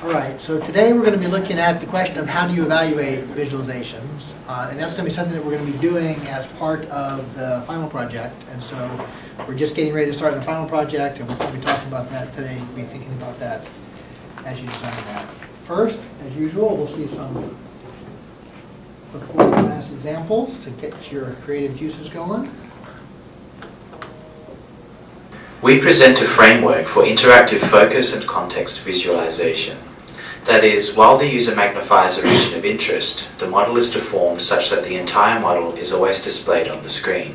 All right, so today we're going to be looking at the question of how do you evaluate visualizations, and that's going to be something that we're going to be doing as part of the final project. And so we're just getting ready to start the final project, and we're going to be talking about that today. We'll be thinking about that as you design that. First, as usual, we'll see some before class examples to get your creative juices going. We present a framework for interactive focus and context visualization. That is, while the user magnifies a region of interest, the model is deformed such that the entire model is always displayed on the screen.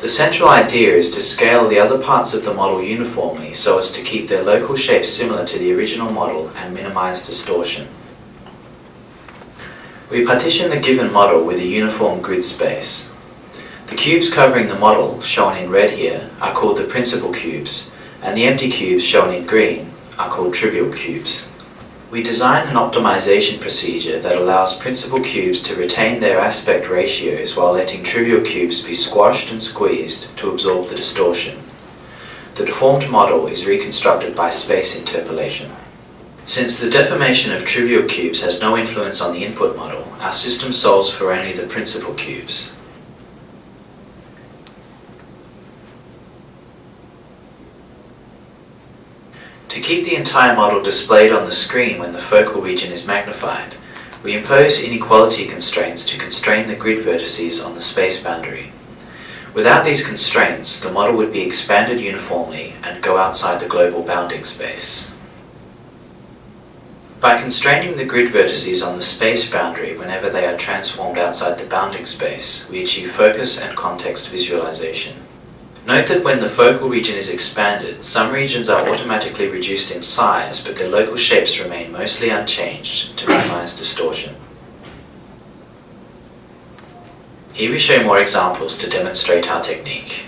The central idea is to scale the other parts of the model uniformly so as to keep their local shapes similar to the original model and minimize distortion. We partition the given model with a uniform grid space. The cubes covering the model, shown in red here, are called the principal cubes, and the empty cubes, shown in green, are called trivial cubes. We design an optimization procedure that allows principal cubes to retain their aspect ratios while letting trivial cubes be squashed and squeezed to absorb the distortion. The deformed model is reconstructed by space interpolation. Since the deformation of trivial cubes has no influence on the input model, our system solves for only the principal cubes. To keep the entire model displayed on the screen when the focal region is magnified, we impose inequality constraints to constrain the grid vertices on the space boundary. Without these constraints, the model would be expanded uniformly and go outside the global bounding space. By constraining the grid vertices on the space boundary whenever they are transformed outside the bounding space, we achieve focus and context visualization. Note that when the focal region is expanded, some regions are automatically reduced in size, but their local shapes remain mostly unchanged to minimize distortion. Here we show more examples to demonstrate our technique.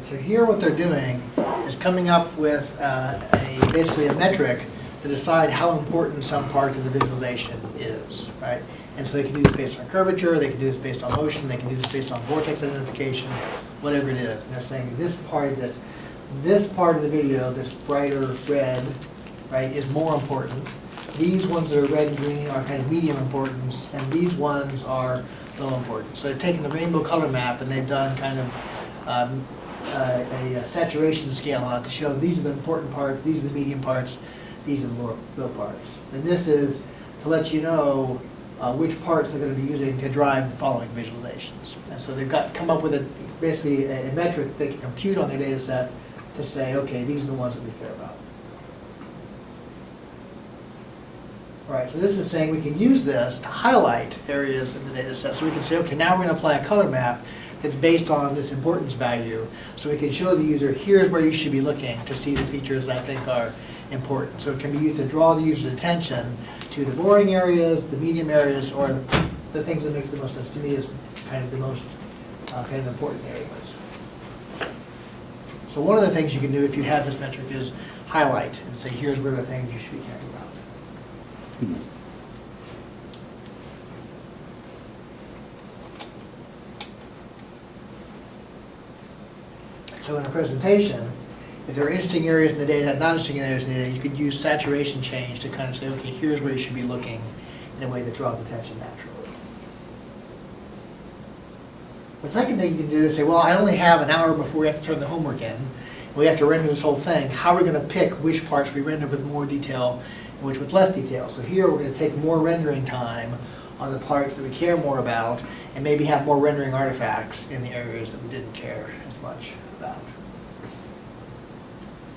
So here what they're doing is coming up with basically a metric to decide how important some part of the visualization is, right? And so they can do this based on curvature, they can do this based on motion, they can do this based on vortex identification, whatever it is. And they're saying this part of the video, this brighter red, right, is more important. These ones that are red and green are kind of medium importance, and these ones are low importance. So they've taken the rainbow color map and they've done kind of a saturation scale on it to show these are the important parts, these are the medium parts, these are the low parts. And this is to let you know which parts they're going to be using to drive the following visualizations. And so they've come up with basically a metric they can compute on their data set to say, okay, these are the ones that we care about. All right, so this is saying we can use this to highlight areas in the data set. So we can say, okay, now we're going to apply a color map that's based on this importance value. So we can show the user, here's where you should be looking to see the features that I think are important. So it can be used to draw the user's attention to the boring areas, the medium areas, or the things that makes the most sense to me is kind of the most kind of important areas. So one of the things you can do if you have this metric is highlight and say, here's where the things you should be caring about. So in a presentation, if there are interesting areas in the data, not interesting areas in the data, you could use saturation change to kind of say, okay, here's where you should be looking in a way that draws attention naturally. The second thing you can do is say, well, I only have an hour before we have to turn the homework in. We have to render this whole thing. How are we going to pick which parts we render with more detail and which with less detail? So here we're going to take more rendering time on the parts that we care more about and maybe have more rendering artifacts in the areas that we didn't care as much about.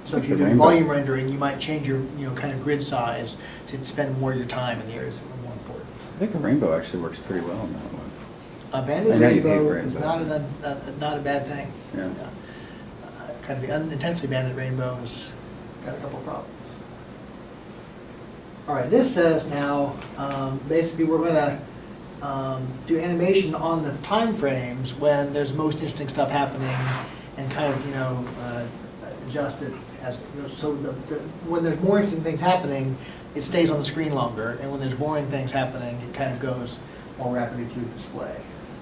So if you're doing volume rendering, you might change your kind of grid size to spend more of your time in the areas that are more important. I think a rainbow actually works pretty well in that one. A banded rainbow is not a bad thing. Yeah. Kind of the unintensely banded rainbows got a couple problems. All right, this says now, basically we're going to do animation on the time frames when there's most interesting stuff happening and kind of, adjust it as, so when there's more interesting things happening, it stays on the screen longer, and when there's boring things happening, it kind of goes more rapidly through the display.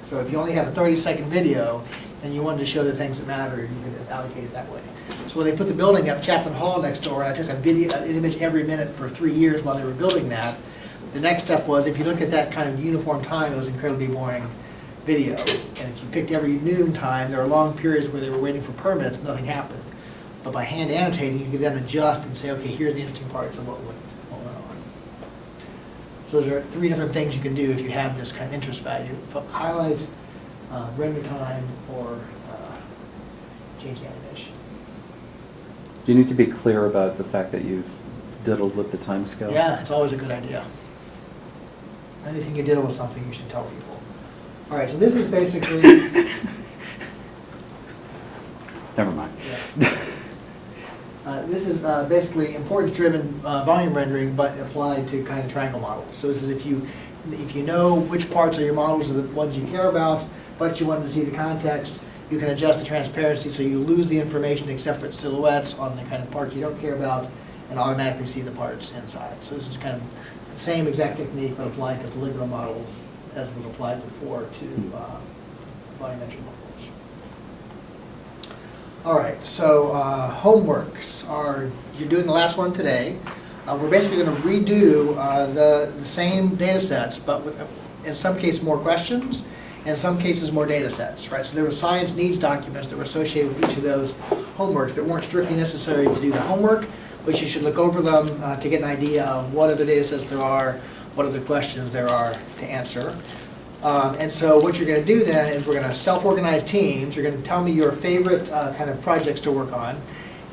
So if you only have a 30-second video and you wanted to show the things that matter, you could allocate it that way. So when they put the building up, Chapman Hall next door, and I took an image every minute for 3 years while they were building that, the next step was, if you look at that kind of uniform time, it was incredibly boring video. And if you picked every noon time, there were long periods where they were waiting for permits, nothing happened. But by hand annotating, you could then adjust and say, okay, here's the interesting parts of what went on. So those are 3 different things you can do if you have this kind of interest value. Highlight, render time, or change the animation. Do you need to be clear about the fact that you've diddled with the time scale? Yeah, it's always a good idea. Anything you diddle with something, you should tell people. All right, so this is basically... Never mind. Yeah. This is basically importance-driven volume rendering, but applied to kind of triangle models. So this is if you know which parts of your models are the ones you care about, but you want to see the context, you can adjust the transparency so you lose the information except for silhouettes on the kind of parts you don't care about, and automatically see the parts inside. So this is kind of the same exact technique, but applied to polygonal models as was applied before to volumetric models. All right, so homeworks are, you're doing the last one today. We're basically going to redo the same data sets, but with, in some cases, more questions, and in some cases, more data sets, right? So there were science needs documents that were associated with each of those homeworks that weren't strictly necessary to do the homework, but you should look over them to get an idea of what other data sets there are, what other questions there are to answer. And so what you're going to do then is we're going to self-organize teams. You're going to tell me your favorite kind of projects to work on.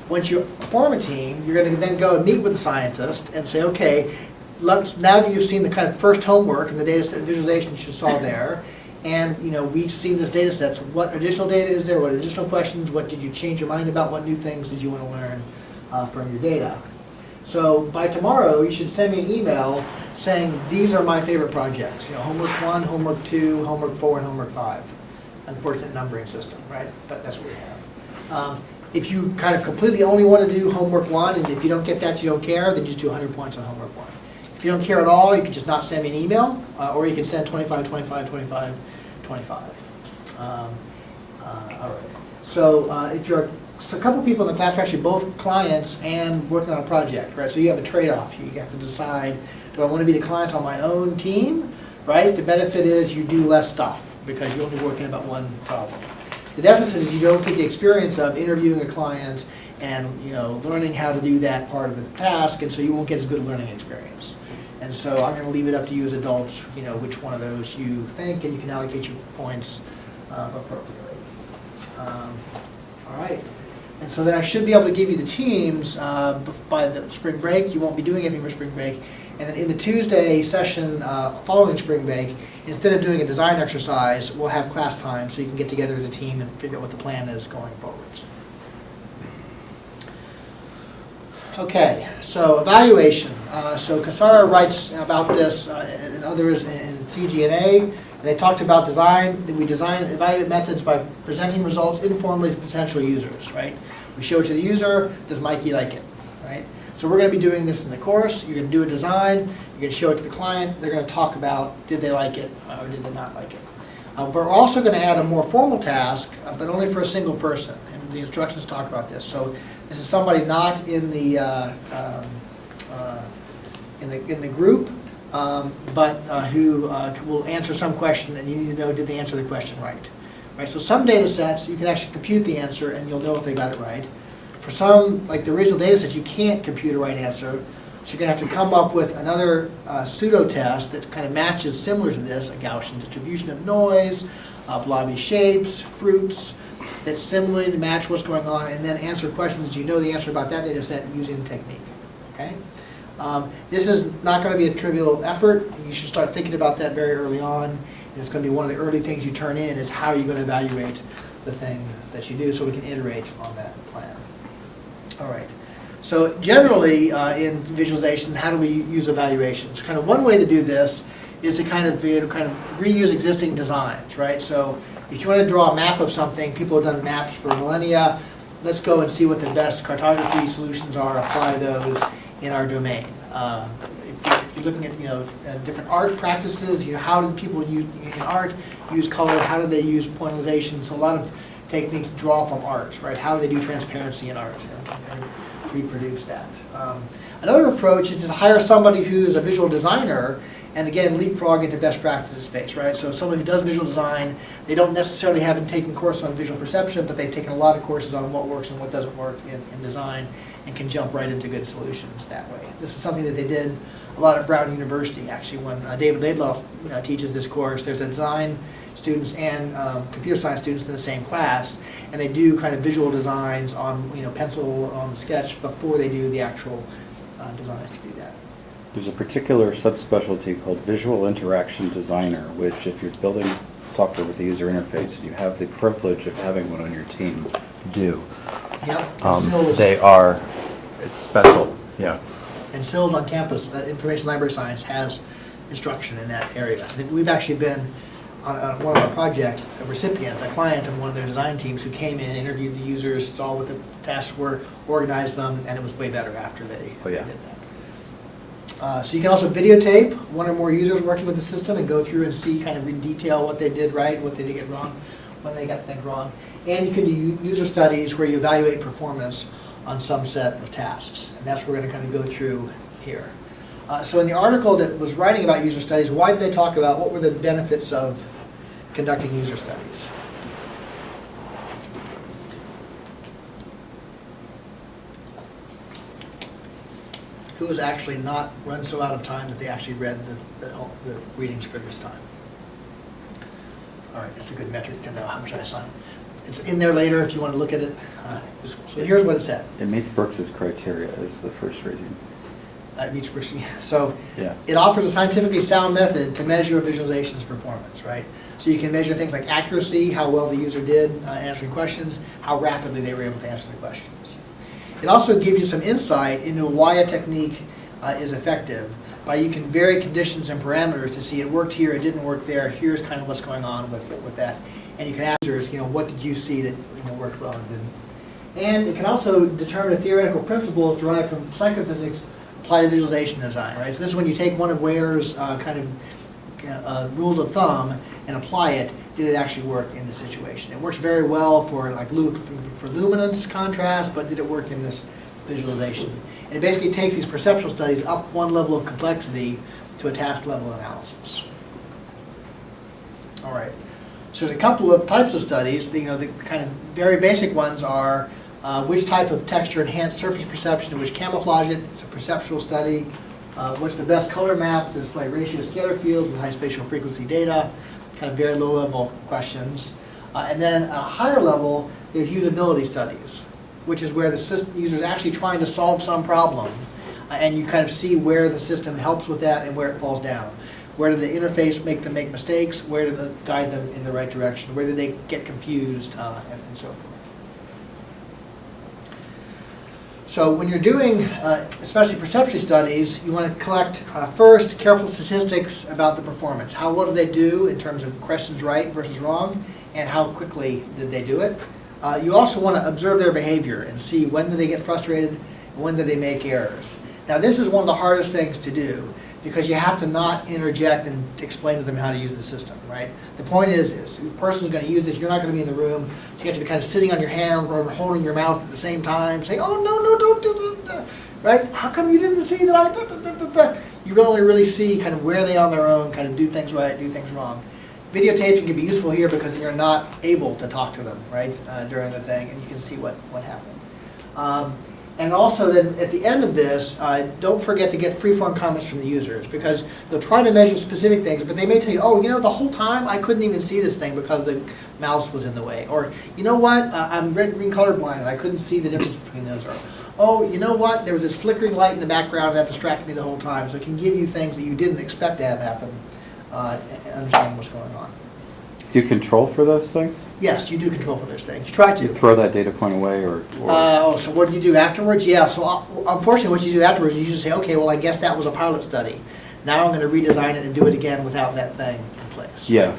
Once you form a team, you're going to then go and meet with the scientist and say, okay, now that you've seen the kind of first homework and the data set visualization you saw there, and we've seen this data set, so what additional data is there, what additional questions, what did you change your mind about, what new things did you want to learn from your data? So by tomorrow, you should send me an email saying, these are my favorite projects. Homework 1, homework 2, homework 4, and homework 5. Unfortunate numbering system, right? But that's what we have. If you kind of completely only want to do homework 1, and if you don't get that, you don't care, then just do 100 points on homework 1. If you don't care at all, you can just not send me an email, or you can send 25, 25, 25, 25. All right. So if you're a couple people in the class are actually both clients and working on a project, right? So you have a trade-off. You have to decide, do I want to be the client on my own team, right? The benefit is you do less stuff because you're only working about one problem. The deficit is you don't get the experience of interviewing a client and learning how to do that part of the task, and so you won't get as good a learning experience. And so I'm going to leave it up to you as adults, which one of those you think, and you can allocate your points appropriately. All right. And so then I should be able to give you the teams by the spring break. You won't be doing anything for spring break. And then in the Tuesday session following spring break, instead of doing a design exercise, we'll have class time so you can get together as a team and figure out what the plan is going forwards. Okay, so evaluation. So Kasara writes about this and others in CG&A, and they talked about design. We design evaluate methods by presenting results informally to potential users, right? We show it to the user, does Mikey like it, right? So we're going to be doing this in the course. You're going to do a design, you're going to show it to the client, they're going to talk about did they like it or did they not like it. But we're also going to add a more formal task, but only for a single person, and the instructions talk about this. So this is somebody not in the group, but who will answer some question, and you need to know did they answer the question right. Right. So some data sets you can actually compute the answer, and you'll know if they got it right. For some, like the original data sets, you can't compute a right answer, so you're going to have to come up with another pseudo test that kind of matches similar to this, a Gaussian distribution of noise, blobby shapes, fruits, that similarly match what's going on, and then answer questions. You know the answer about that data set using the technique. Okay. This is not going to be a trivial effort. You should start thinking about that very early on, and it's going to be one of the early things you turn in is how you're going to evaluate the thing that you do so we can iterate on that plan. All right. So generally in visualization, how do we use evaluations? Kind of one way to do this is to kind of reuse existing designs, right? So if you want to draw a map of something, people have done maps for millennia. Let's go and see what the best cartography solutions are, apply those in our domain. If you're looking at different art practices, how do people use in art use color? How do they use pointillization? So a lot of techniques draw from art, right? How do they do transparency in art and reproduce that? Another approach is to hire somebody who is a visual designer and again leapfrog into best practices space, right? So someone who does visual design, they don't necessarily haven't taken courses on visual perception, but they've taken a lot of courses on what works and what doesn't work in design and can jump right into good solutions that way. This is something that they did a lot at Brown University, actually, when David Laidlaw teaches this course. There's design students and computer science students in the same class, and they do kind of visual designs on pencil on the sketch before they do the actual designs to do that. There's a particular subspecialty called visual interaction designer, which if you're building software with a user interface, you have the privilege of having one on your team do. Yep. It's special, yeah. And SILS on campus, Information Library Science, has instruction in that area. We've actually been, on one of our projects, a recipient, a client of one of their design teams who came in, interviewed the users, saw what the tasks were, organized them, and it was way better after they did that. So you can also videotape one or more users working with the system and go through and see kind of in detail what they did right, what they did get wrong, when they got things wrong. And you can do user studies where you evaluate performance on some set of tasks. And that's what we're going to kind of go through here. So in the article that was writing about user studies, why did they talk about what were the benefits of conducting user studies? Who was actually not run so out of time that they actually read the readings for this time? All right, that's a good metric to know how much I assigned. It's in there later if you want to look at it. So here's what it said. It meets Brooks's criteria is the first reason. It meets Brooks. So yeah. It offers a scientifically sound method to measure a visualization's performance, right? So you can measure things like accuracy, how well the user did answering questions, how rapidly they were able to answer the questions. It also gives you some insight into why a technique is effective. You can vary conditions and parameters to see it worked here, it didn't work there, here's kind of what's going on with that. And you can ask users, what did you see that worked well and didn't. And it can also determine a theoretical principle derived from psychophysics applied to visualization design, right? So this is when you take one of Ware's rules of thumb and apply it. Did it actually work in this situation? It works very well for luminance contrast, but did it work in this visualization? And it basically takes these perceptual studies up one level of complexity to a task level analysis. All right. So there's a couple of types of studies. The kind of very basic ones are which type of texture enhanced surface perception and which camouflage it. It's a perceptual study. What's the best color map to display ratio scatter fields with high spatial frequency data? Kind of very low level questions. And then at a higher level, there's usability studies, which is where the user is actually trying to solve some problem. And you kind of see where the system helps with that and where it falls down. Where did the interface make them make mistakes? Where did it guide them in the right direction? Where did they get confused? And so forth. So when you're doing, especially perception studies, you want to collect first careful statistics about the performance. How well do they do in terms of questions right versus wrong, and how quickly did they do it? You also want to observe their behavior and see when do they get frustrated and when do they make errors. Now this is one of the hardest things to do because you have to not interject and explain to them how to use the system, right? The point is the person's going to use this, you're not going to be in the room, so you have to be kind of sitting on your hands or holding your mouth at the same time, saying, oh, no, don't do that, right? How come you didn't see that I, You only really see kind of where they on their own, kind of do things right, do things wrong. Videotaping can be useful here because you're not able to talk to them, right, during the thing, and you can see what happened. And also then at the end of this, don't forget to get free-form comments from the users because they'll try to measure specific things, but they may tell you, oh, you know, the whole time I couldn't even see this thing because the mouse was in the way. Or, you know what, I'm red-green colorblind and I couldn't see the difference between those. Or, oh, you know what, there was this flickering light in the background and that distracted me the whole time. So it can give you things that you didn't expect to have happen and understand what's going on. Do you control for those things? Yes, you do control for those things. You try to. You throw that data point away or So what do you do afterwards? Yeah, so unfortunately what you do afterwards, you usually say, okay, well I guess that was a pilot study. Now I'm going to redesign it and do it again without that thing in place. Yeah.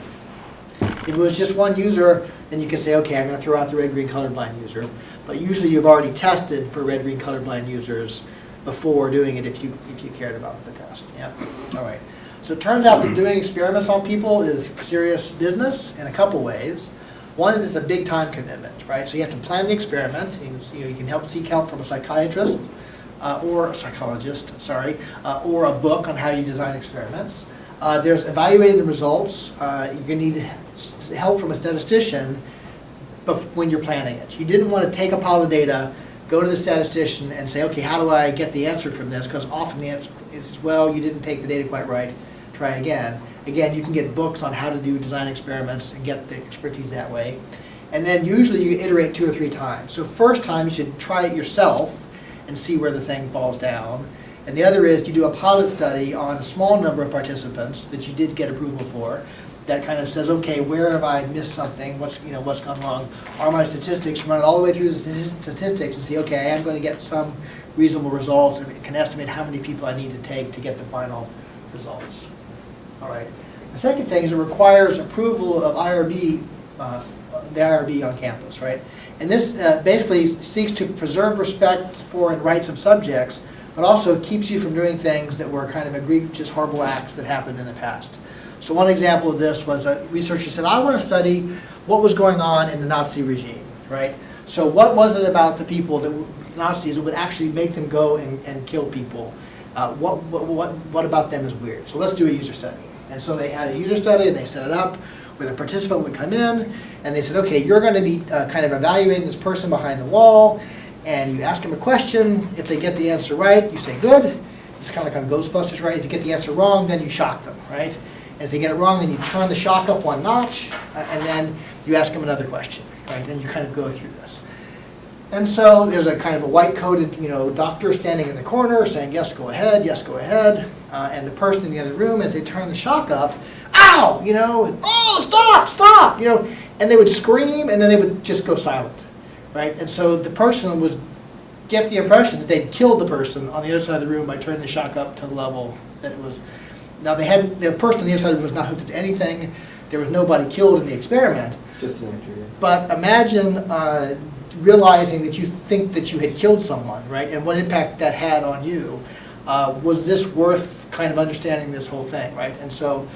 If it was just one user, then you can say, okay, I'm going to throw out the red-green colorblind user. But usually you've already tested for red-green colorblind users before doing it if you cared about the test. Yeah, all right. So it turns out that doing experiments on people is serious business in a couple ways. One is it's a big time commitment, right? So you have to plan the experiment. You can help seek help from a psychiatrist or a psychologist, or a book on how you design experiments. There's evaluating the results. You're going to need help from a statistician when you're planning it. You didn't want to take a pile of data, go to the statistician and say, okay, how do I get the answer from this? Because often the answer is, well, you didn't take the data quite right. Try again. Again, you can get books on how to do design experiments and get the expertise that way. And then usually you iterate 2 or 3 times. So first time you should try it yourself and see where the thing falls down. And the other is you do a pilot study on a small number of participants that you did get approval for that kind of says, okay, where have I missed something? What's gone wrong? Are my statistics, run it all the way through the statistics and see, okay, I am going to get some reasonable results and can estimate how many people I need to take to get the final results. All right. The second thing is it requires approval of IRB, the IRB on campus, right? And this basically seeks to preserve respect for and rights of subjects, but also keeps you from doing things that were kind of egregious, horrible acts that happened in the past. So one example of this was a researcher said, I want to study what was going on in the Nazi regime, right? So what was it about the people, that Nazis, that would actually make them go and kill people? What about them is weird? So let's do a user study. And so they had a user study and they set it up where the participant would come in and they said, okay, you're going to be kind of evaluating this person behind the wall, and you ask them a question. If they get the answer right, you say good. It's kind of like on Ghostbusters, right? If you get the answer wrong, then you shock them, right? And if they get it wrong, then you turn the shock up 1 notch, and then you ask them another question, right? Then you kind of go through this. And so there's a kind of a white-coated, doctor standing in the corner saying, yes, go ahead, and the person in the other room, as they turn the shock up, ow, oh, stop, and they would scream, and then they would just go silent, right? And so the person would get the impression that they'd killed the person on the other side of the room by turning the shock up to the level that it was. Now, the person on the other side of the room was not hooked to anything. There was nobody killed in the experiment. It's just an injury. But imagine realizing that you think that you had killed someone, right? And what impact that had on you. Was this worth kind of understanding this whole thing, right? And so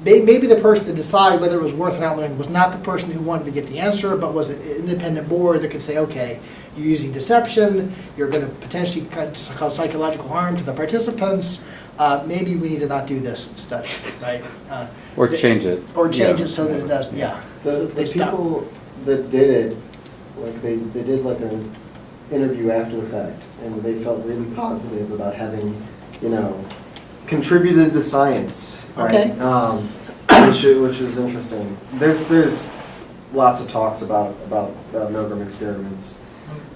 maybe the person to decide whether it was worth or not learning was not the person who wanted to get the answer, but was an independent board that could say, okay, you're using deception, you're going to potentially cause psychological harm to the participants, maybe we need to not do this study, right? or change it. Or change it so that it doesn't, yeah. The people that did it, like they did like an interview after the fact, and they felt really positive about having, contributed to science, right? Okay. Which is interesting. There's lots of talks about Milgram experiments.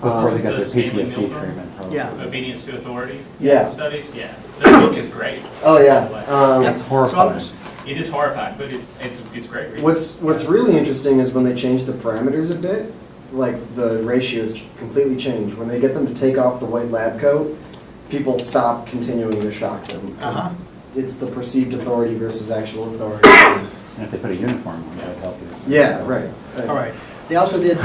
Before they got the Stanley PTSD Milgram? treatment. Probably. Yeah. Obedience to Authority Yeah. studies? Yeah. The book is great. Oh yeah. It's horrifying. It is horrifying, but it's great reading. What's really interesting is when they changed the parameters a bit. like the ratios completely change. When they get them to take off the white lab coat, people stop continuing to shock them. Uh-huh. It's the perceived authority versus actual authority. And if they put a uniform on, that would help you. Yeah, right. All right. They also did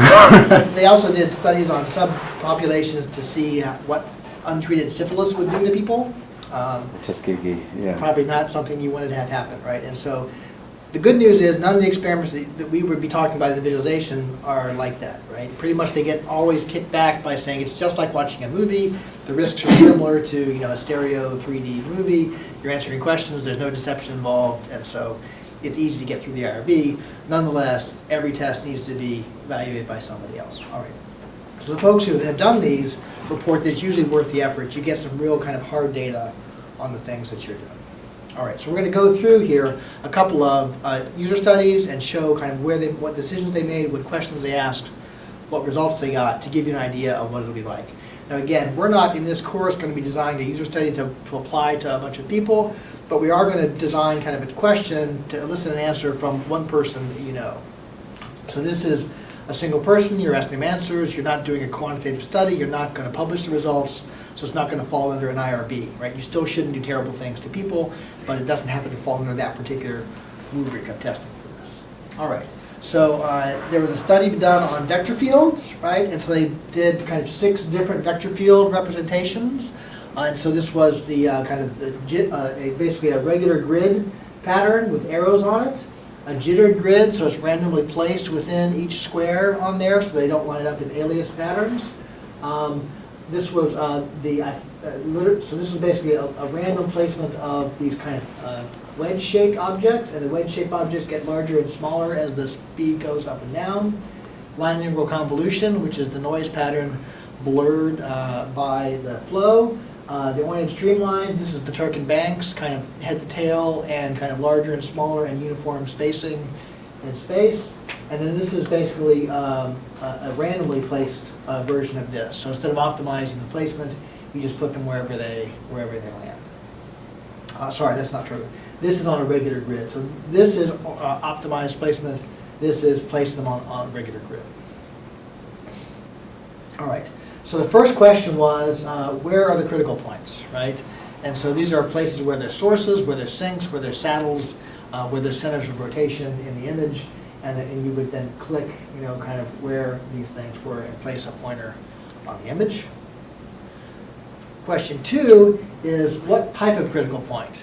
studies on subpopulations to see what untreated syphilis would do to people. Tuskegee, yeah. Probably not something you wanted to have happen, right? And so the good news is none of the experiments that we would be talking about in the visualization are like that, right? Pretty much they get always kicked back by saying it's just like watching a movie. The risks are similar to a stereo 3D movie. You're answering questions. There's no deception involved, and so it's easy to get through the IRB. Nonetheless, every test needs to be evaluated by somebody else. All right. So the folks who have done these report that it's usually worth the effort. You get some real kind of hard data on the things that you're doing. All right, so we're going to go through here a couple of user studies and show kind of what decisions they made, what questions they asked, what results they got, to give you an idea of what it'll be like. Now again, we're not in this course going to be designing a user study to apply to a bunch of people, but we are going to design kind of a question to elicit an answer from one person that you know. So this is a single person, you're asking them answers, you're not doing a quantitative study, you're not going to publish the results, so it's not going to fall under an IRB, right? You still shouldn't do terrible things to people, but it doesn't happen to fall under that particular rubric of testing for this. All right, so there was a study done on vector fields, right? And so they did kind of 6 different vector field representations. And so this was the basically a regular grid pattern with arrows on it. A jittered grid, so it's randomly placed within each square on there so they don't line up in alias patterns. This was so this is basically a random placement of these kind of wedge-shaped objects, and the wedge-shaped objects get larger and smaller as the speed goes up and down. Line integral convolution, which is the noise pattern blurred by the flow. The oriented streamlines, this is the Turk and Banks, kind of head to tail and kind of larger and smaller and uniform spacing in space. And then this is basically a randomly placed version of this. So instead of optimizing the placement, you just put them wherever they land. Sorry, that's not true. This is on a regular grid. So this is optimized placement. This is place them on a regular grid. All right. So the first question was, where are the critical points, right? And so these are places where there's sources, where there's sinks, where there's saddles, where there's centers of rotation in the image, and you would then click, kind of where these things were and place a pointer on the image. Question 2 is, what type of critical point?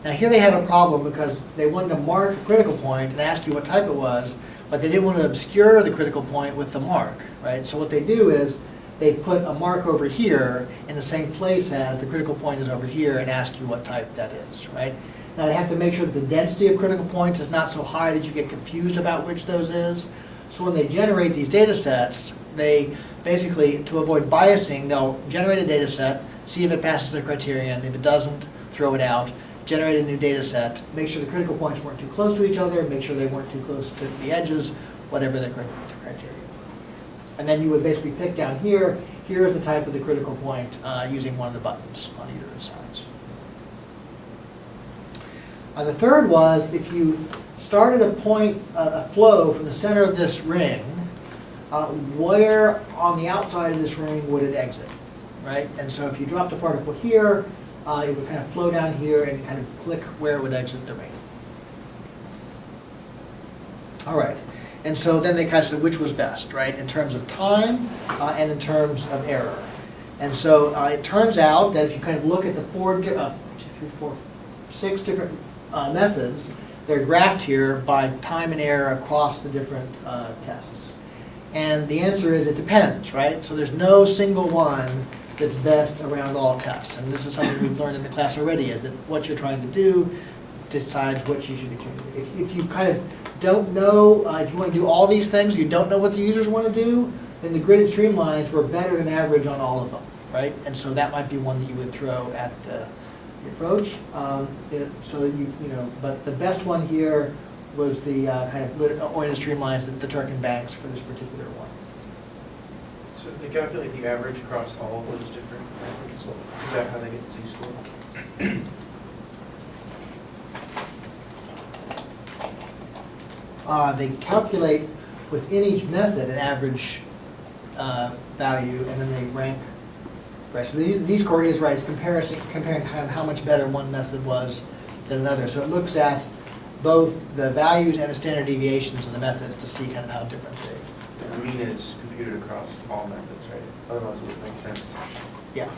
Now here they had a problem because they wanted to mark a critical point and ask you what type it was, but they didn't want to obscure the critical point with the mark, right? So what they do is, they put a mark over here in the same place as the critical point is over here and ask you what type that is, right? Now they have to make sure that the density of critical points is not so high that you get confused about which those is. So when they generate these data sets, they basically, to avoid biasing, they'll generate a data set, see if it passes their criterion. If it doesn't, throw it out, generate a new data set, make sure the critical points weren't too close to each other, make sure they weren't too close to the edges, whatever the criteria. And then you would basically pick down here, here's the type of the critical point using one of the buttons on either of the sides. The third was, if you started a flow from the center of this ring, where on the outside of this ring would it exit, right? And so if you dropped a particle here, it would kind of flow down here and kind of click where it would exit the ring. All right. And so then they kind of said which was best, right, in terms of time and in terms of error. And so it turns out that if you kind of look at the 6 different methods, they're graphed here by time and error across the different tests. And the answer is it depends, right? So there's no single one that's best around all tests. And this is something we've learned in the class already, is that what you're trying to do decides what you should be doing. If you kind of don't know, if you want to do all these things, you don't know what the users want to do, then the gridded streamlines were better than average on all of them, right? And so that might be one that you would throw at the approach. So that but the best one here was the kind of oriented streamlines, the Turk and Banks for this particular one. So they calculate the average across all of those different methods. Is that how they get the Z-score? They calculate within each method an average value, and then they rank. Right, so these score is right. It's comparing kind of how much better one method was than another. So it looks at both the values and the standard deviations of the methods to see kind of how different they. The mean is computed across all methods, right? Otherwise it wouldn't make sense. Yeah.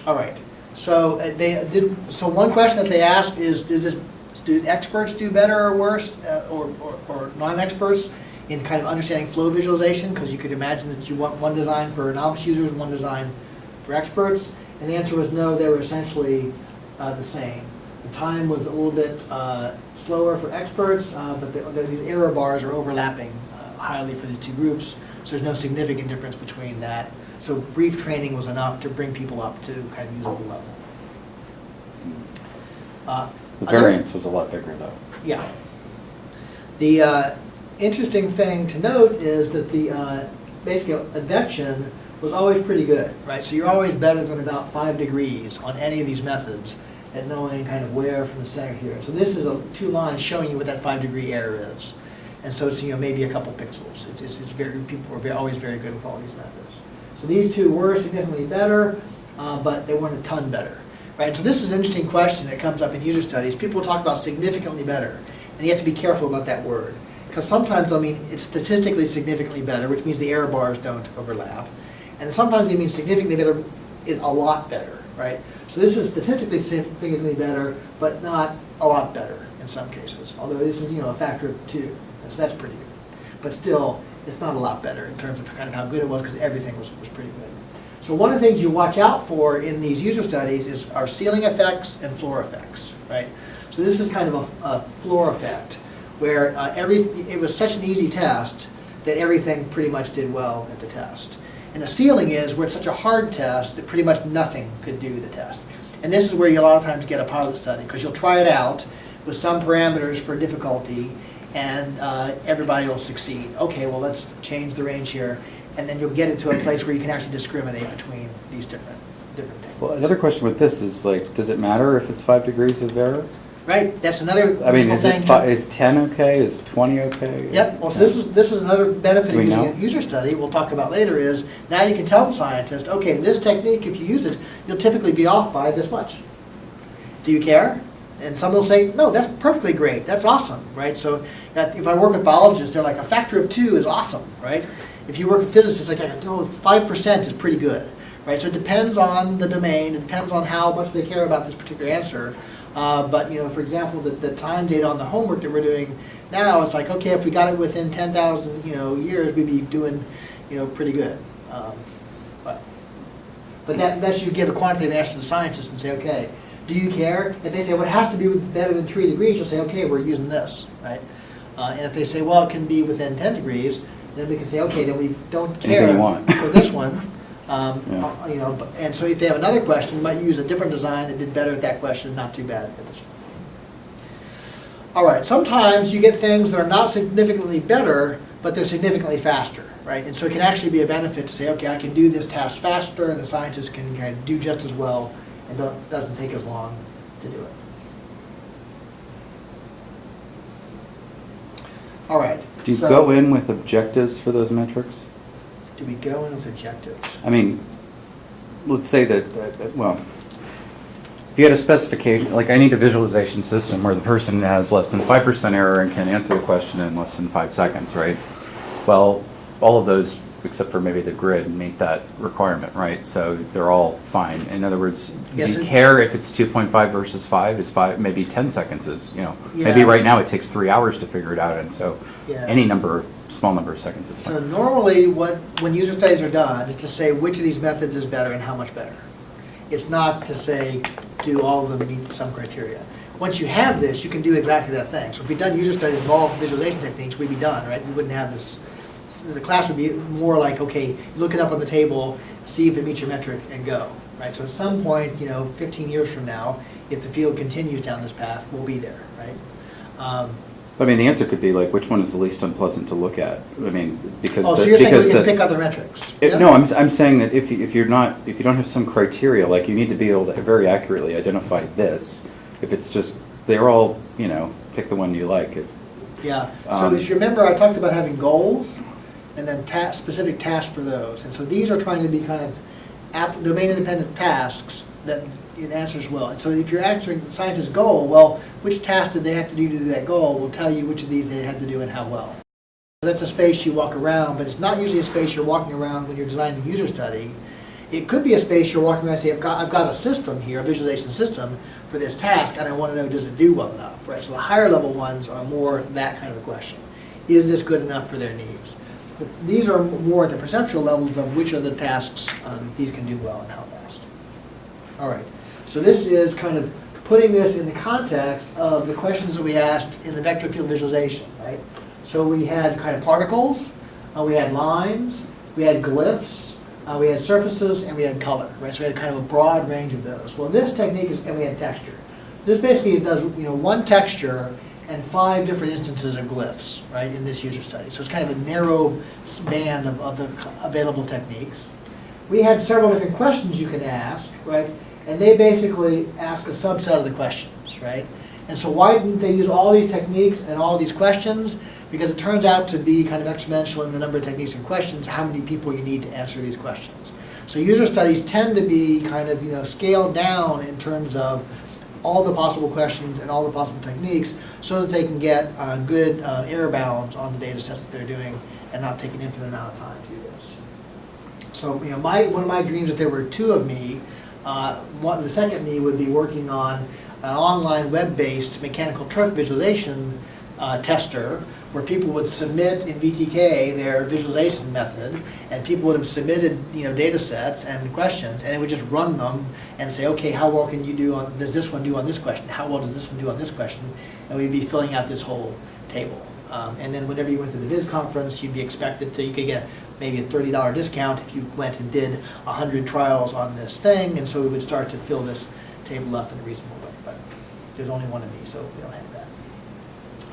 All right. So they did. So one question that they asked is: do experts do better or worse, or non-experts in kind of understanding flow visualization? Because you could imagine that you want one design for novice users, one design for experts. And the answer was no. They were essentially the same. The time was a little bit slower for experts, but the error bars are overlapping highly for these two groups. So there's no significant difference between that. So brief training was enough to bring people up to kind of usable level. The variance was a lot bigger though. Yeah. The interesting thing to note is that the basically advection was always pretty good, right? So you're always better than about 5 degrees on any of these methods at knowing kind of where from the center here. So this is 2 lines showing you what that 5-degree error is. And so it's maybe a couple pixels. It's very, people are always very good with all these methods. So these 2 were significantly better, but they weren't a ton better. Right? So this is an interesting question that comes up in user studies. People talk about significantly better, and you have to be careful about that word. Because sometimes they'll mean it's statistically significantly better, which means the error bars don't overlap. And sometimes they mean significantly better is a lot better, right? So this is statistically significantly better, but not a lot better in some cases. Although this is, a factor of 2. So that's pretty good. But still, it's not a lot better in terms of kind of how good it was, because everything was pretty good. So one of the things you watch out for in these user studies are ceiling effects and floor effects, right? So this is kind of a floor effect, where it was such an easy test that everything pretty much did well at the test. And a ceiling is where it's such a hard test that pretty much nothing could do the test. And this is where you a lot of times get a pilot study, because you'll try it out with some parameters for difficulty, and everybody will succeed. Okay, well, let's change the range here. And then you'll get into a place where you can actually discriminate between these different things. Well, another question with this is, like, does it matter if it's 5 degrees of error? Right, that's another I mean, useful is thing. is 10 okay? Is 20 okay? Yep, well, so this is another benefit Do of we using know? a user study we'll talk about later is, now you can tell the scientist, okay, this technique, if you use it, you'll typically be off by this much. Do you care? And some will say, no, that's perfectly great, that's awesome, right? So if I work with biologists, they're like, a factor of 2 is awesome, right? If you work with physicists, it's like, no, 5% is pretty good, right? So it depends on the domain, it depends on how much they care about this particular answer. But, for example, the time data on the homework that we're doing now, it's like, okay, if we got it within 10,000, years, we'd be doing, pretty good. But that should give a quantitative answer to the scientist and say, okay, do you care? If they say, well, it has to be better than 3 degrees, you'll say, okay, we're using this, right? And if they say, well, it can be within 10 degrees, then we can say, okay, then we don't care Anything you want. for this one. Yeah. And so if they have another question, you might use a different design that did better at that question, not too bad at this one. All right, sometimes you get things that are not significantly better, but they're significantly faster, right? And so it can actually be a benefit to say, okay, I can do this task faster, and the scientist can kind of do just as well, and doesn't take as long to do it. All right. Do you so go in with objectives for those metrics? Do we go in with objectives? I mean, let's say that, well, if you had a specification, like I need a visualization system where the person has less than 5% error and can answer the question in less than 5 seconds, right? Well, all of those, except for maybe the grid, meet that requirement, right? So they're all fine. In other words, Yes, do you care if it's 2.5 versus 5? Is 5, maybe 10 seconds is, maybe Yeah. right now it takes 3 hours to figure it out, and so Yeah. any number, small number of seconds is So fine. normally, when user studies are done, is to say which of these methods is better and how much better. It's not to say do all of them meet some criteria. Once you have this, you can do exactly that thing. So if we've done user studies of all visualization techniques, we'd be done, right? We wouldn't have this. The class would be more like, okay, look it up on the table, see if it meets your metric, and go, right? So at some point, 15 years from now, if the field continues down this path, we'll be there, right? I mean, the answer could be like, which one is the least unpleasant to look at? I mean, because Oh, so the- you're saying we because can the- pick other metrics? No, I'm saying that if you don't have some criteria, like you need to be able to very accurately identify this. If it's just they're all, pick the one you like. Yeah, so if you remember, I talked about having goals. and then specific tasks for those. And so these are trying to be kind of domain-independent tasks that it answers well. And so if you're answering the scientist's goal, well, which task did they have to do that goal will tell you which of these they had to do and how well. That's a space you walk around, but it's not usually a space you're walking around when you're designing a user study. It could be a space you're walking around and say, I've got a system here, a visualization system for this task, and I want to know, does it do well enough, right? So the higher level ones are more that kind of a question. Is this good enough for their needs? But these are more at the perceptual levels of which of the tasks these can do well and how fast. All right, so this is kind of putting this in the context of the questions that we asked in the vector field visualization, right? So we had kind of particles, we had lines, we had glyphs, we had surfaces, and we had color, right? So we had kind of a broad range of those. Well, this technique is, and we had texture. This basically does, one texture and 5 different instances of glyphs, right, in this user study. So it's kind of a narrow band of the available techniques. We had several different questions you can ask, right? And they basically ask a subset of the questions, right? And so why didn't they use all these techniques and all these questions? Because it turns out to be kind of exponential in the number of techniques and questions, how many people you need to answer these questions. So user studies tend to be kind of, scaled down in terms of all the possible questions and all the possible techniques so that they can get good error bounds on the data sets that they're doing and not take an infinite amount of time to do this. So, one of my dreams, if there were 2 of me, the second me would be working on an online web-based mechanical turf visualization tester where people would submit in VTK their visualization method, and people would have submitted data sets and questions, and it would just run them and say, okay, how well can you do on, does this one do on this question? How well does this one do on this question? And we'd be filling out this whole table. And then whenever you went to the Viz conference, you'd be expected to, you could get maybe a $30 discount if you went and did 100 trials on this thing, and so we would start to fill this table up in a reasonable way. But there's only one of me, so we don't have that.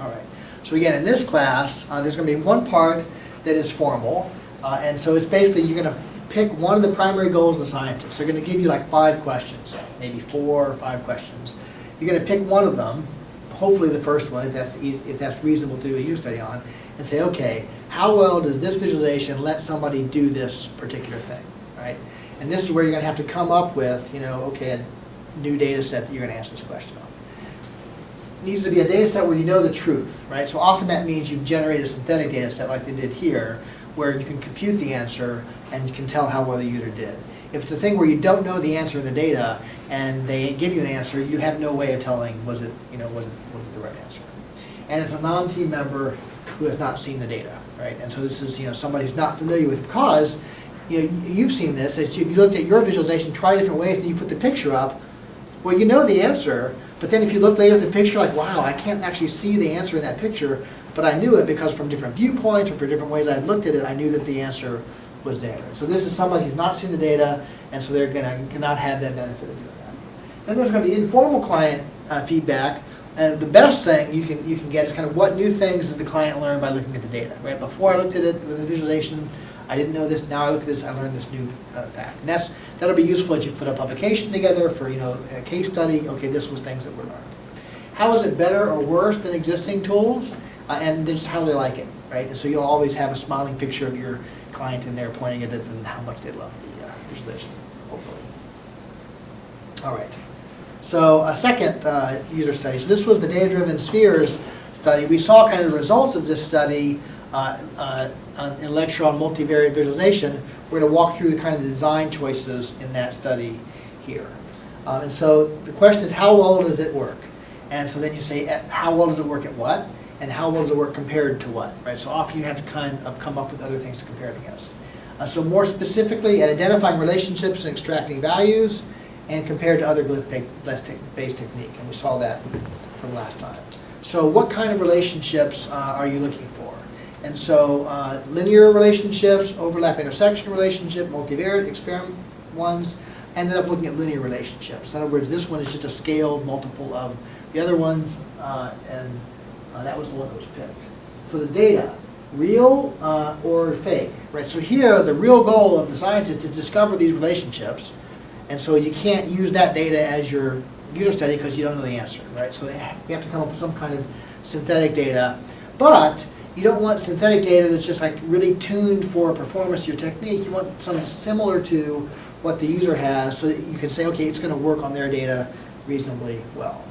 All right. So again, in this class, there's going to be one part that is formal, and so it's basically you're going to pick one of the primary goals of the scientists. They're going to give you like 5 questions, maybe 4 or 5 questions. You're going to pick one of them, hopefully the first one, if that's reasonable to do a user study on, and say, okay, how well does this visualization let somebody do this particular thing, right? And this is where you're going to have to come up with, okay, a new data set that you're going to ask this question on. It needs to be a data set where you know the truth, right? So often that means you generate a synthetic data set like they did here, where you can compute the answer and you can tell how well the user did. If it's a thing where you don't know the answer in the data and they give you an answer, you have no way of telling was it the right answer. And it's a non-team member who has not seen the data, right? And so this is somebody who's not familiar with, because you've seen this. If you looked at your visualization, try different ways, and you put the picture up. Well, you know the answer, but then if you look later at the picture, like, wow, I can't actually see the answer in that picture, but I knew it because from different viewpoints or for different ways I've looked at it, I knew that the answer was there. So this is somebody who's not seen the data, and so they're cannot have that benefit of doing that. Then there's going to be informal client feedback, and the best thing you can get is kind of what new things does the client learn by looking at the data, right? Before I looked at it with the visualization, I didn't know this. Now I look at this, I learned this new fact. And that'll be useful as you put a publication together for a case study. Okay, this was things that were learned. How is it better or worse than existing tools? And just how they like it, right? And so you'll always have a smiling picture of your client in there pointing at it and how much they love the visualization, hopefully. All right. So a second user study. So this was the data-driven spheres study. We saw kind of the results of this study in a lecture on multivariate visualization. We're going to walk through the kind of design choices in that study here. And so the question is, how well does it work? And so then you say, how well does it work at what? And how well does it work compared to what, right? So often you have to kind of come up with other things to compare it against. So more specifically, at identifying relationships and extracting values, and compared to other glyph-based technique. And we saw that from last time. So what kind of relationships are you looking for? And so linear relationships, overlap intersection relationship, multivariate experiment ones, ended up looking at linear relationships. In other words, this one is just a scaled multiple of the other ones, and that was the one that was picked. So the data, real or fake, right? So here, the real goal of the scientist is to discover these relationships, and so you can't use that data as your user study because you don't know the answer, right? So you have to come up with some kind of synthetic data. But you don't want synthetic data that's just like really tuned for performance of your technique. You want something similar to what the user has so that you can say, okay, it's going to work on their data reasonably well.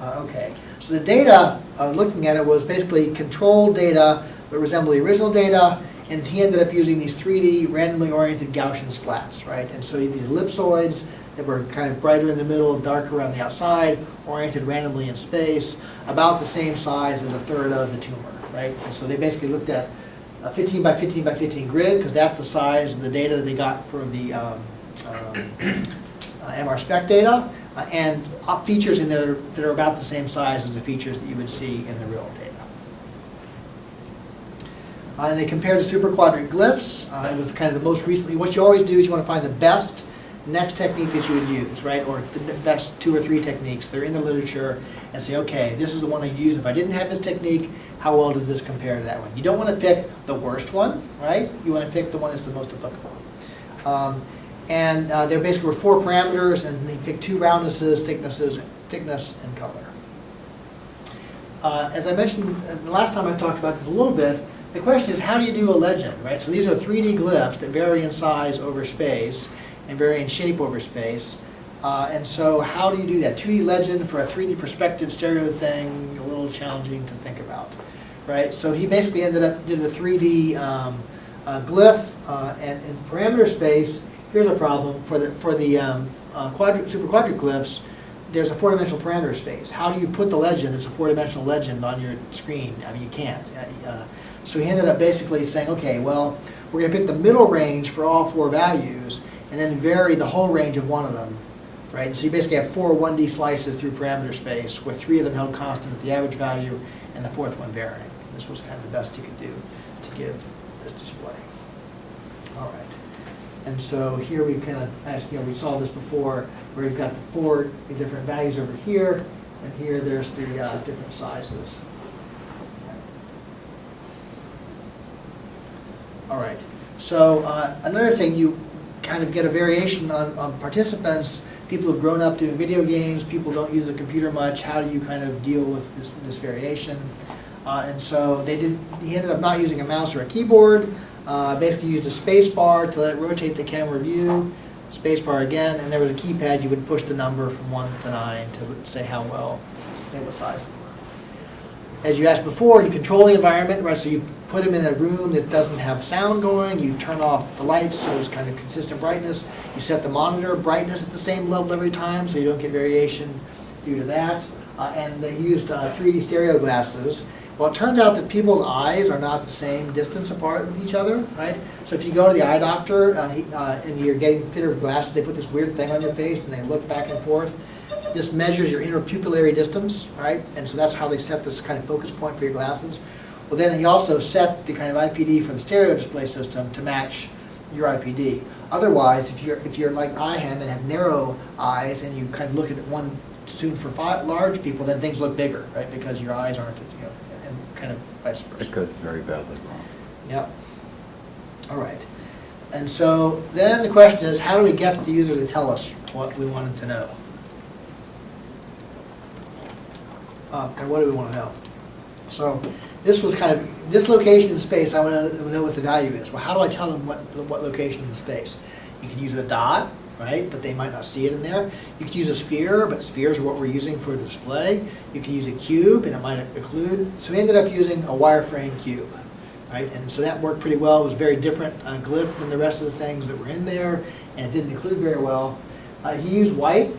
Okay, so the data, looking at it, was basically controlled data that resembled the original data, and he ended up using these 3D randomly oriented Gaussian splats, right? And so these ellipsoids that were kind of brighter in the middle, darker around the outside, oriented randomly in space, about the same size as a third of the tumor, right? And so they basically looked at a 15 by 15 by 15 grid, because that's the size of the data that they got for the MR spec data, and features in there that are about the same size as the features that you would see in the real data. And they compared the super quadrant glyphs. It was kind of the most recently. What you always do is you want to find the best next technique that you would use, right? Or the best 2 or 3 techniques that are in the literature, and say, okay, this is the one I'd use. If I didn't have this technique, how well does this compare to that one? You don't want to pick the worst one, right? You want to pick the one that's the most applicable. There basically were 4 parameters, and they picked 2 roundnesses, thickness, and color. As I mentioned the last time I talked about this a little bit, the question is, how do you do a legend, right? So these are 3D glyphs that vary in size over space and vary in shape over space. And so how do you do that? 2D legend for a 3D perspective stereo thing, a little challenging to think about, right? So he basically did a 3D glyph, and in parameter space, here's a problem. For the super quadrant glyphs, there's a 4-dimensional parameter space. How do you put the legend as a 4-dimensional legend on your screen? I mean, you can't. So he ended up basically saying, okay, well, we're going to pick the middle range for all 4 values, and then vary the whole range of one of them, right? And so you basically have 4 1D slices through parameter space, with 3 of them held constant at the average value, and the 4th one varying. This was kind of the best you could do to give this display. All right. And so here we kind of asked, we saw this before, where we've got the 4 different values over here, and here there's the different sizes. All right. So another thing, you kind of get a variation on participants. People who've grown up doing video games, people don't use the computer much. How do you kind of deal with this variation? And so he ended up not using a mouse or a keyboard. Basically used a space bar to let it rotate the camera view, space bar again, and there was a keypad. You would push the number from 1 to 9 to say how well, say what size they were. As you asked before, you control the environment, right? So you put them in a room that doesn't have sound going. You turn off the lights so it's kind of consistent brightness. You set the monitor brightness at the same level every time so you don't get variation due to that. And they used 3D stereo glasses. Well, it turns out that people's eyes are not the same distance apart with each other, right? So if you go to the eye doctor and you're getting fitted with glasses, they put this weird thing on your face and they look back and forth. This measures your interpupillary distance, right? And so that's how they set this kind of focus point for your glasses. Well, then you also set the kind of IPD for the stereo display system to match your IPD. Otherwise, if you're like I am and have narrow eyes and you kind of look at one student for large people, then things look bigger, right? Because your eyes aren't, and kind of vice versa. It goes very badly wrong. Yep. All right. And so then the question is, how do we get the user to tell us what we want them to know? And what do we want to know? So this was kind of, this location in space, I want to know what the value is. Well, how do I tell them what location in space? You could use a dot, right? But they might not see it in there. You could use a sphere, but spheres are what we're using for the display. You can use a cube, and it might include, so we ended up using a wireframe cube, right? And so that worked pretty well. It was a very different glyph than the rest of the things that were in there, and it didn't include very well. He used white.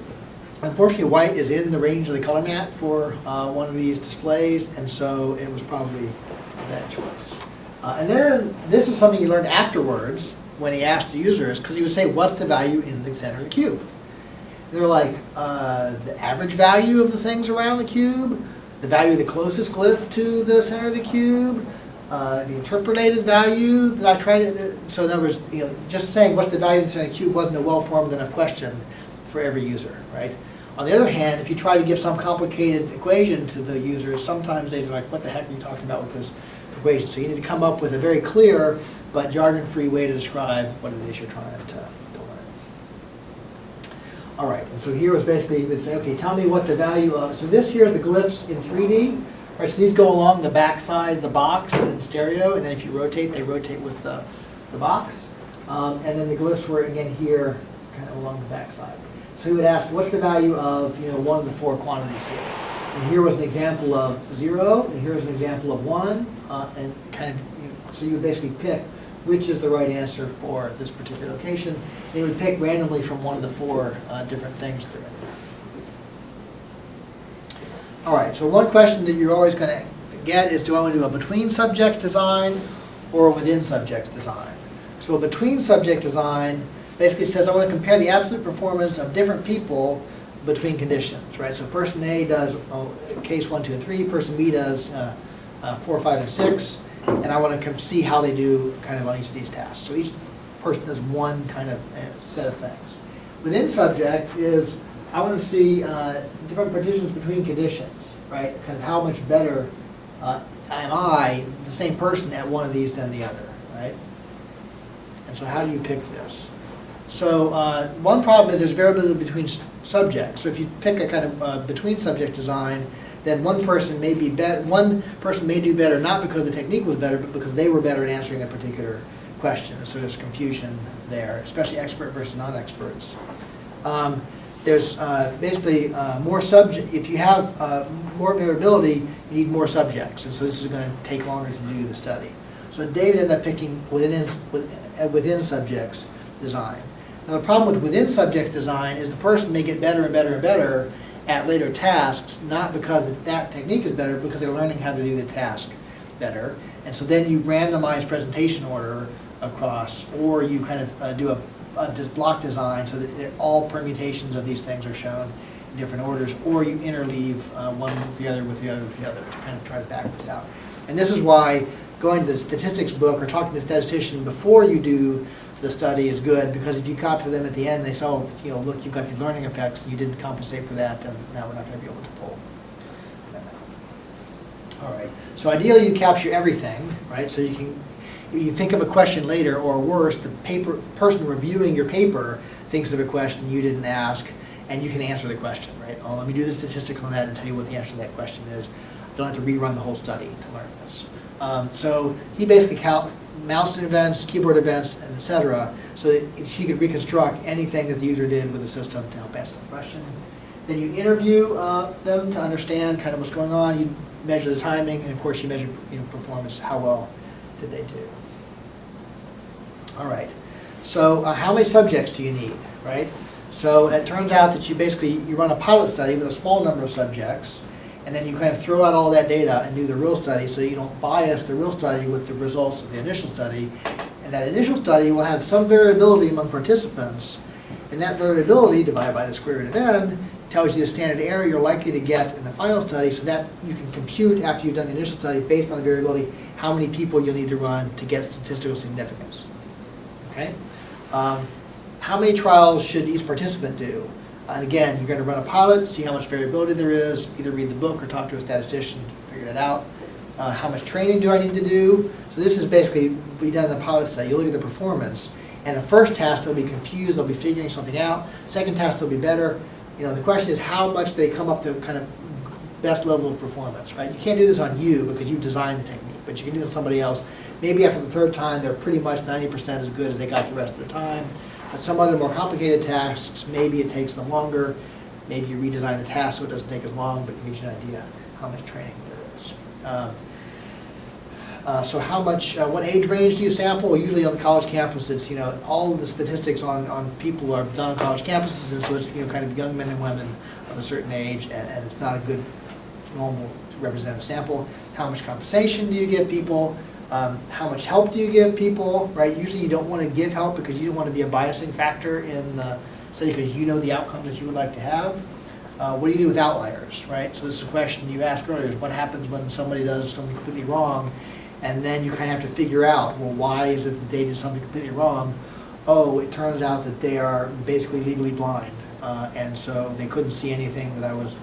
Unfortunately, white is in the range of the color map for one of these displays, and so it was probably a bad choice. And then this is something you learned afterwards when he asked the users, because he would say, what's the value in the center of the cube? And they were like, the average value of the things around the cube, the value of the closest glyph to the center of the cube, the interpolated value that I tried to, so in other words, just saying what's the value in the center of the cube wasn't a well-formed enough question for every user, right? On the other hand, if you try to give some complicated equation to the users, sometimes they're like, what the heck are you talking about with this equation? So you need to come up with a very clear but jargon-free way to describe what it is you're trying to learn. All right, and so here was basically, you would say, okay, tell me what the value of, so this here is the glyphs in 3D, Right, so these go along the back side of the box and in stereo, and then if you rotate, they rotate with the box. And then the glyphs were, again, here, kind of along the back side. So we would ask, what's the value of, one of the four quantities here? And here was an example of 0, and here's an example of 1, and kind of, so you would basically pick which is the right answer for this particular location. And you would pick randomly from one of the four different things that are in there. All right, so one question that you're always going to get is, do I want to do a between subjects design or a within subjects design? So a between subject design basically says I want to compare the absolute performance of different people between conditions, right? So person A does case 1, 2, and 3, person B does 4, 5, and 6, and I want to see how they do kind of on each of these tasks. So each person does one kind of set of things. Within subject is I want to see different partitions between conditions, right? Kind of how much better am I, the same person, at one of these than the other, right? And so how do you pick this? So one problem is there's variability between subjects. So if you pick a kind of between subject design, then one person may do better not because the technique was better, but because they were better at answering a particular question. So there's confusion there, especially expert versus non-experts. There's basically more subject. If you have more variability, you need more subjects, and so this is going to take longer to do the study. So David ended up picking within subjects design. Now the problem with within subject design is the person may get better and better and better at later tasks, not because that technique is better, because they're learning how to do the task better. And so then you randomize presentation order across, or you kind of do a just block design so that all permutations of these things are shown in different orders, or you interleave one with the other with the other with the other to kind of try to back this out. And this is why going to the statistics book or talking to the statistician before you do the study is good, because if you got to them at the end and they saw, look, you've got these learning effects and you didn't compensate for that, then now we're not going to be able to pull them out. All right, so ideally you capture everything, right? So you think of a question later, or worse, the person reviewing your paper thinks of a question you didn't ask, and you can answer the question, right? Oh, let me do the statistics on that and tell you what the answer to that question is. I don't have to rerun the whole study to learn this. So he basically counts mouse events, keyboard events, and et cetera, so that he could reconstruct anything that the user did with the system to help answer the question. Then you interview them to understand kind of what's going on. You measure the timing, and of course you measure performance. How well did they do? All right. So how many subjects do you need, right? So it turns out that you run a pilot study with a small number of subjects, and then you kind of throw out all that data and do the real study, so you don't bias the real study with the results of the initial study. And that initial study will have some variability among participants, and that variability divided by the square root of n tells you the standard error you're likely to get in the final study, so that you can compute after you've done the initial study based on the variability how many people you'll need to run to get statistical significance. Okay? How many trials should each participant do? And again, you're going to run a pilot, see how much variability there is, either read the book or talk to a statistician to figure that out. How much training do I need to do? So this is basically be done in the pilot study. You look at the performance, and the first task they'll be confused, they'll be figuring something out. Second task they'll be better. The question is how much they come up to kind of best level of performance, right? You can't do this on you because you designed the technique, but you can do it on somebody else. Maybe after the third time, they're pretty much 90% as good as they got the rest of the time. But some other more complicated tasks, maybe it takes them longer. Maybe you redesign the task so it doesn't take as long, but it gives you an idea how much training there is. So how much, what age range do you sample? Well, usually on the college campuses, all of the statistics on people are done on college campuses, and so it's kind of young men and women of a certain age, and it's not a good normal representative sample. How much compensation do you give people? How much help do you give people, right? Usually you don't want to give help because you don't want to be a biasing factor in the study because you know the outcome that you would like to have. What do you do with outliers, right? So this is a question you asked earlier, is what happens when somebody does something completely wrong, and then you kind of have to figure out, well, why is it that they did something completely wrong? Oh, it turns out that they are basically legally blind, and so they couldn't see anything that I was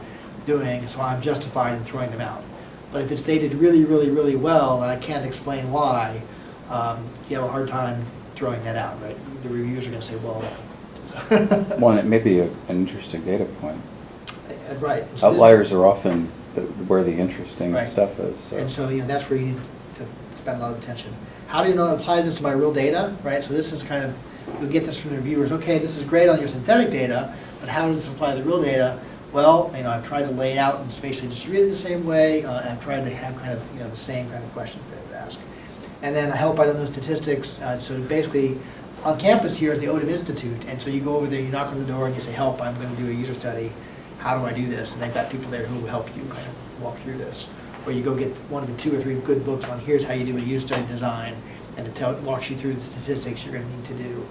doing, so I'm justified in throwing them out. But if it's they did really, really, really well, and I can't explain why, you have a hard time throwing that out, right? The reviewers are going to say, well... Well, it may be an interesting data point. Right. So Outliers are often where the interesting Right. stuff is. And so, that's where you need to spend a lot of attention. How do you know it applies this to my real data, right? So this is kind of, you'll get this from the reviewers, okay, this is great on your synthetic data, but how does this apply to the real data? Well, I've tried to lay it out and spatially distribute it the same way, and I've tried to have kind of, the same kind of questions they would ask. And then I help out on those statistics, so basically, on campus here is the Odom Institute, and so you go over there, you knock on the door, and you say, help, I'm gonna do a user study, how do I do this? And they've got people there who will help you kind of walk through this. Or you go get one of the 2 or 3 good books on here's how you do a user study design, and it walks you through the statistics you're gonna need to do.